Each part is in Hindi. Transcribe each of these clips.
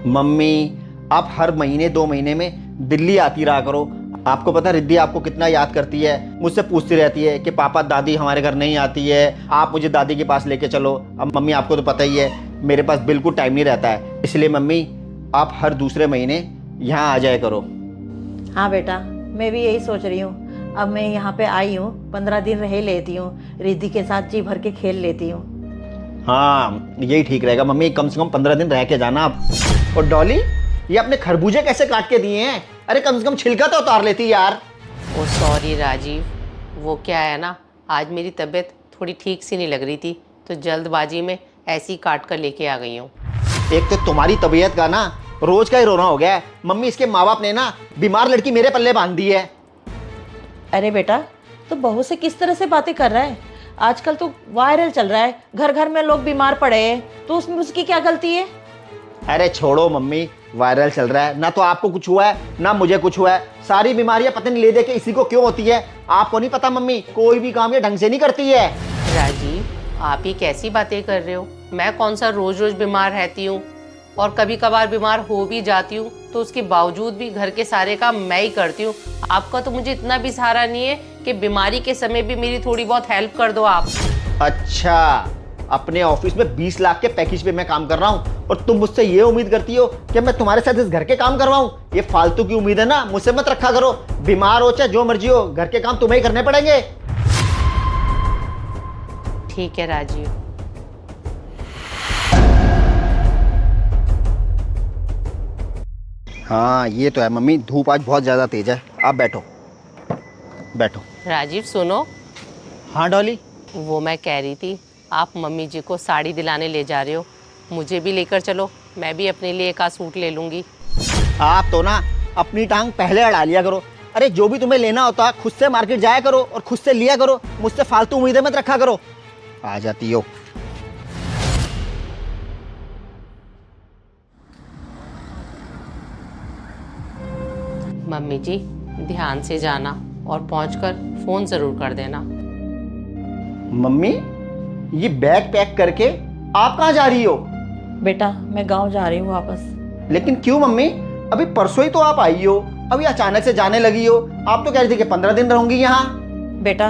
मम्मी आप हर महीने 2 महीने में दिल्ली आती रहा करो। आपको पता है रिद्धि आपको कितना याद करती है, मुझसे पूछती रहती है कि पापा दादी हमारे घर नहीं आती है, आप मुझे दादी के पास लेके चलो। अब मम्मी आपको तो पता ही है मेरे पास बिल्कुल टाइम नहीं रहता है, इसलिए मम्मी आप हर दूसरे महीने यहाँ आ जाया करो। हाँ बेटा, मैं भी यही सोच रही हूँ। अब मैं यहाँ पे आई हूँ, 15 दिन रह लेती हूँ, रिद्धि के साथ जी भर के खेल लेती हूँ। हाँ यही ठीक रहेगा मम्मी, कम से कम 15 दिन रह के जाना आप। और डॉली ये अपने खरबूजे कैसे काट के दिए हैं? अरे कम से कम छिलका तो उतार लेती यार। ओ सॉरी राजीव, वो क्या है ना, आज मेरी तबीयत थोड़ी ठीक सी नहीं लग रही थी, तो जल्दबाजी में ऐसी काट कर लेके आ गई हूँ। एक तो तुम्हारी तबीयत का ना रोज का ही रोना हो गया है। मम्मी इसके माँ बाप ने ना बीमार लड़की मेरे पल्ले बांध दी है। अरे बेटा, तो बहू से किस तरह से बातें कर रहा है? आजकल तो वायरल चल रहा है, घर घर में लोग बीमार पड़े हैं, तो उसमें उसकी क्या गलती है? अरे छोड़ो मम्मी, वायरल चल रहा है ना, तो आपको कुछ हुआ है ना मुझे कुछ हुआ है। सारी बीमारियां पता नहीं ले दे के इसी को क्यों होती है। आपको नहीं पता मम्मी, कोई भी काम ये ढंग से नहीं करती है। राजीव आप ही कैसी बातें कर रहे हो? मैं कौन सा रोज रोज बीमार रहती हूँ, और कभी कभार बीमार हो भी जाती हूँ तो उसके बावजूद भी घर के सारे काम मैं ही करती हूँ। आपका तो मुझे इतना भी सहारा नहीं है कि बीमारी के समय भी मेरी थोड़ी बहुत हेल्प कर दो आप। अच्छा, अपने ऑफिस में 20 लाख के पैकेज पे मैं काम कर रहा हूँ और तुम मुझसे ये उम्मीद करती हो कि मैं तुम्हारे साथ इस घर के काम करवाऊँ? ये फालतू की उम्मीद है ना, मुझसे मत रखा करो। बीमार हो चाहे जो मर्जी हो, घर के काम तुम्हें ही करने पड़ेंगे। ठीक है राजीव। हाँ ये तो है मम्मी, धूप आज बहुत ज्यादा तेज है। आप बैठो बैठो। राजीव सुनो, हाँ डॉली। वो मैं कह रही थी, आप मम्मी जी को साड़ी दिलाने ले जा रहे हो, मुझे भी लेकर चलो, मैं भी अपने लिए एक आध सूट ले लूँगी। आप तो ना अपनी टांग पहले अड़ा लिया करो। अरे जो भी तुम्हें लेना होता है खुद से मार्केट जाया करो और खुद से लिया करो, मुझसे फालतू उम्मीदें मत रखा करो। आ जाती हो। मम्मी जी ध्यान से जाना और पहुंचकर फ़ोन ज़रूर कर देना। मम्मी ये बैग पैक करके आप कहाँ जा रही हो? बेटा मैं गांव जा रही हूँ वापस। लेकिन क्यों मम्मी, अभी परसों ही तो आप आई हो, अभी अचानक से जाने लगी हो। आप तो कह रही थी कि 15 दिन रहूंगी यहाँ। बेटा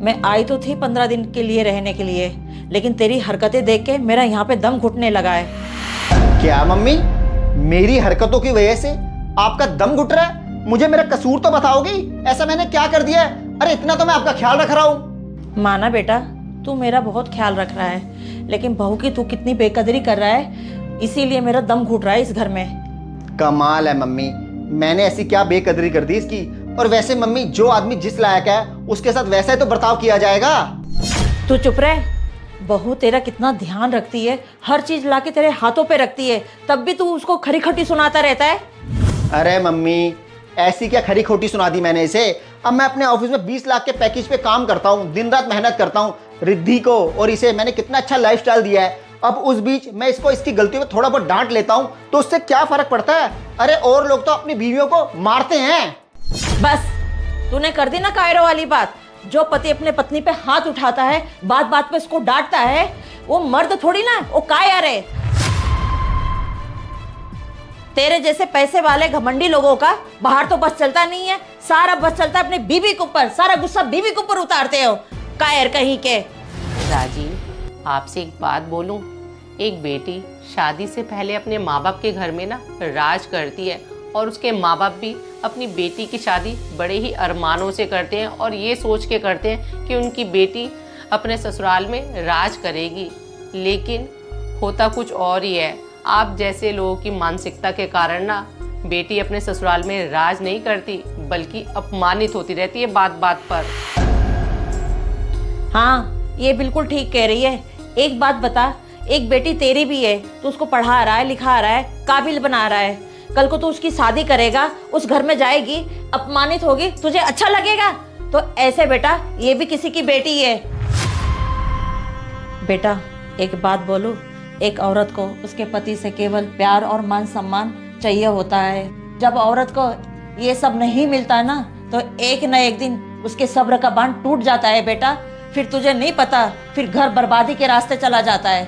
मैं आई तो थी 15 दिन के लिए रहने के लिए, लेकिन तेरी हरकतें देख के मेरा यहाँ पे दम घुटने लगा है। क्या मम्मी, मेरी हरकतों की वजह से आपका दम घुट रहा है? मुझे मेरा कसूर तो बताओगी, ऐसा मैंने क्या कर दिया है? अरे इतना तो मैं आपका ख्याल रख रहा हूँ। माना बेटा, तू मेरा बहुत ख्याल रख रहा है, लेकिन बहू की तू कितनी बेकदरी कर रहा है, इसीलिए मेरा दम घुट रहा है इस घर में। कमाल है मम्मी, मैंने ऐसी क्या बेकदरी कर दी इसकी? और वैसे मम्मी जो आदमी जिस लायक है उसके साथ वैसा ही तो बर्ताव किया जाएगा। तू चुप रह। बहू तेरा कितना ध्यान रखती है, हर चीज लाके तेरे हाथों पे रखती है, तब भी तू उसको खरी खटी सुनाता रहता है। अरे मम्मी ऐसी क्या खरी खोटी सुना दी मैंने इसे? अब मैं अपने ऑफिस में 20 लाख के पैकेज पे काम करता हूँ, दिन रात मेहनत करता हूँ। रिद्धि को और इसे मैंने कितना अच्छा लाइफस्टाइल दिया है। अब उस बीच मैं इसको इसकी गलतियों में थोड़ा बहुत डांट लेता हूँ तो उससे क्या फर्क पड़ता है? अरे और लोग तो अपनी बीवियों को मारते हैं। बस तूने कर दी ना कायरो वाली बात। जो पति अपने पत्नी पे हाथ उठाता है, बात बात पे उसको डांटता है, वो मर्द थोड़ी ना, वो कायर है। तेरे जैसे पैसे वाले घमंडी लोगों का बाहर तो बस चलता नहीं है, सारा बस चलता है अपनी बीवी के ऊपर, सारा गुस्सा बीवी के ऊपर उतारते हो, कायर कहीं के। राजीव आपसे एक बात बोलूं, एक बेटी शादी से पहले अपने माँ बाप के घर में ना राज करती है, और उसके माँ बाप भी अपनी बेटी की शादी बड़े ही अरमानों से करते हैं और ये सोच के करते हैं कि उनकी बेटी अपने ससुराल में राज करेगी। लेकिन होता कुछ और ही है। आप जैसे लोगों की मानसिकता के कारण ना बेटी अपने ससुराल में राज नहीं करती, बल्कि अपमानित होती रहती है बात बात पर। हाँ ये बिल्कुल ठीक कह रही है। एक बात बता, एक बेटी तेरी भी है, तो उसको पढ़ा रहा है, लिखा रहा है, काबिल बना रहा है, कल को तो उसकी शादी करेगा, उस घर में जाएगी, अपमानित होगी, तुझे अच्छा लगेगा? तो ऐसे बेटा ये भी किसी की बेटी है। बेटा एक बात बोलूं, एक औरत को उसके पति से केवल प्यार और मान सम्मान चाहिए होता है। जब औरत को ये सब नहीं मिलता ना, तो एक न एक दिन उसके सब्र का बांध टूट जाता है बेटा। फिर तुझे नहीं पता, फिर घर बर्बादी के रास्ते चला जाता है।